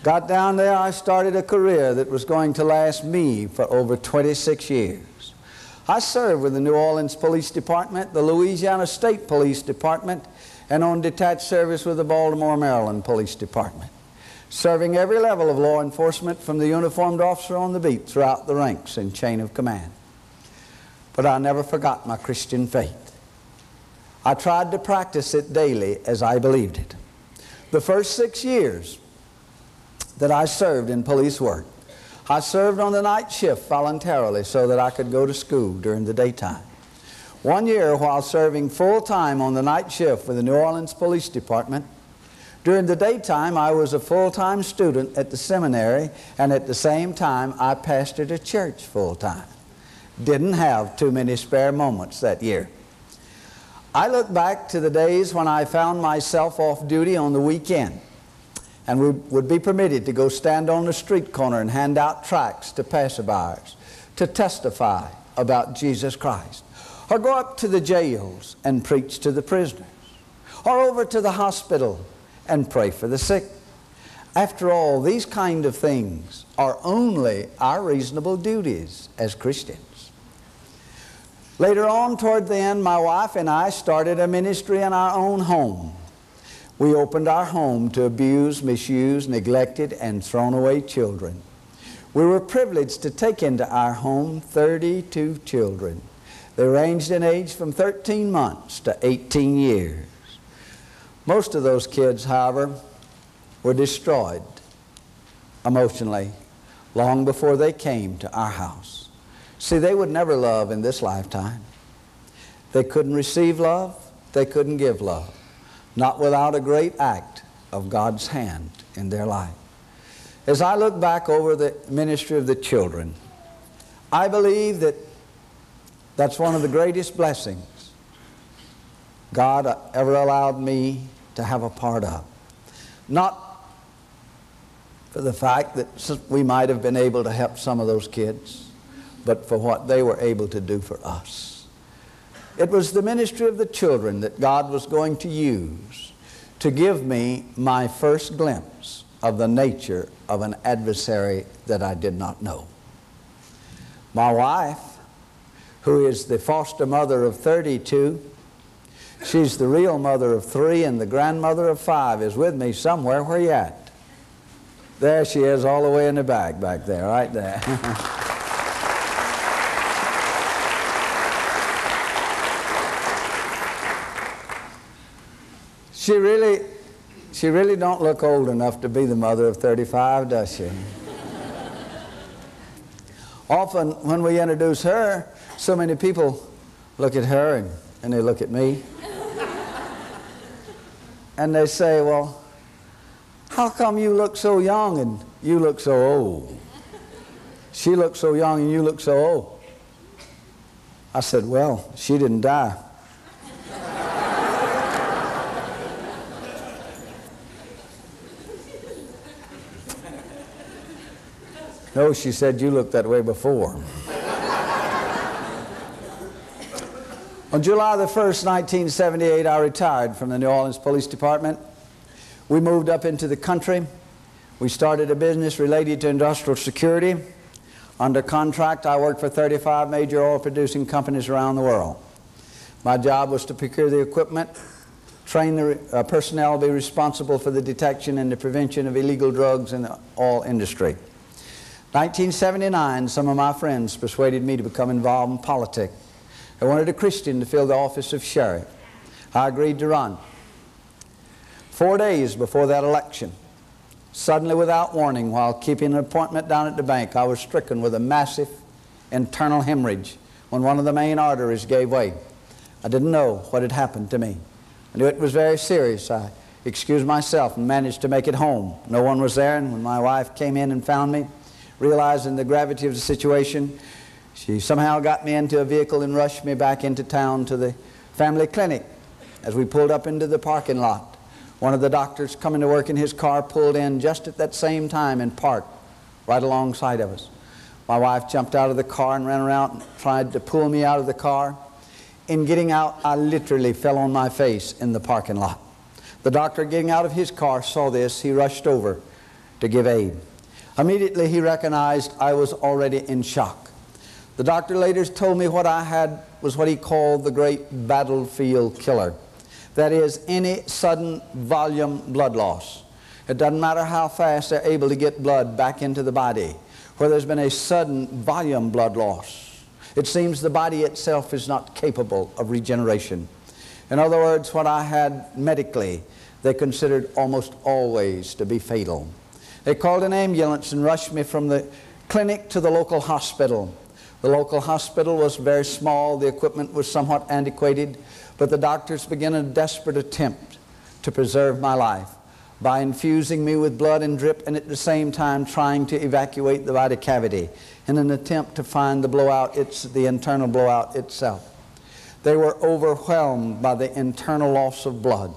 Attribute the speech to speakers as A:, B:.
A: Got down there, I started a career that was going to last me for over 26 years. I served with the New Orleans Police Department, the Louisiana State Police Department, and on detached service with the Baltimore, Maryland Police Department, serving every level of law enforcement from the uniformed officer on the beat throughout the ranks and chain of command. But I never forgot my Christian faith. I tried to practice it daily as I believed it. The first 6 years that I served in police work, I served on the night shift voluntarily so that I could go to school during the daytime. 1 year, while serving full-time on the night shift with the New Orleans Police Department, during the daytime I was a full-time student at the seminary, and at the same time I pastored a church full-time. Didn't have too many spare moments that year. I look back to the days when I found myself off duty on the weekend, and we would be permitted to go stand on the street corner and hand out tracts to passerbyers to testify about Jesus Christ, or go up to the jails and preach to the prisoners, or over to the hospital and pray for the sick. After all, these kind of things are only our reasonable duties as Christians. Later on, toward the end, my wife and I started a ministry in our own home. We opened our home to abused, misused, neglected, and thrown away children. We were privileged to take into our home 32 children. They ranged in age from 13 months to 18 years. Most of those kids, however, were destroyed emotionally long before they came to our house. See, they would never love in this lifetime. They couldn't receive love. They couldn't give love, not without a great act of God's hand in their life. As I look back over the ministry of the children, I believe that that's one of the greatest blessings God ever allowed me to have a part of. Not for the fact that we might have been able to help some of those kids, but for what they were able to do for us. It was the ministry of the children that God was going to use to give me my first glimpse of the nature of an adversary that I did not know. My wife, who is the foster mother of 32, she's the real mother of 3 and the grandmother of 5, is with me somewhere. Where you at? There she is, all the way in the back there, right there. She really don't look old enough to be the mother of 35, does she? Often when we introduce her, so many people look at her and they look at me. And they say, well, how come you look so young and you look so old? She looks so young and you look so old. I said, well, she didn't die. No, she said, you looked that way before. On July the 1st, 1978, I retired from the New Orleans Police Department. We moved up into the country. We started a business related to industrial security. Under contract, I worked for 35 major oil-producing companies around the world. My job was to procure the equipment, train the personnel, be responsible for the detection and the prevention of illegal drugs in the oil industry. 1979, some of my friends persuaded me to become involved in politics. They wanted a Christian to fill the office of sheriff. I agreed to run. 4 days before that election, suddenly without warning, while keeping an appointment down at the bank, I was stricken with a massive internal hemorrhage when one of the main arteries gave way. I didn't know what had happened to me. I knew it was very serious. I excused myself and managed to make it home. No one was there, and when my wife came in and found me, realizing the gravity of the situation, she somehow got me into a vehicle and rushed me back into town to the family clinic. As we pulled up into the parking lot, one of the doctors coming to work in his car pulled in just at that same time and parked right alongside of us. My wife jumped out of the car and ran around and tried to pull me out of the car. In getting out, I literally fell on my face in the parking lot. The doctor, getting out of his car, saw this. He rushed over to give aid. Immediately he recognized I was already in shock. The doctor later told me what I had was what he called the great battlefield killer. That is, any sudden volume blood loss. It doesn't matter how fast they're able to get blood back into the body, where there's been a sudden volume blood loss. It seems the body itself is not capable of regeneration. In other words, what I had medically, they considered almost always to be fatal. They called an ambulance and rushed me from the clinic to the local hospital. The local hospital was very small, the equipment was somewhat antiquated, but the doctors began a desperate attempt to preserve my life by infusing me with blood and drip, and at the same time trying to evacuate the body cavity in an attempt to find the internal blowout itself. They were overwhelmed by the internal loss of blood.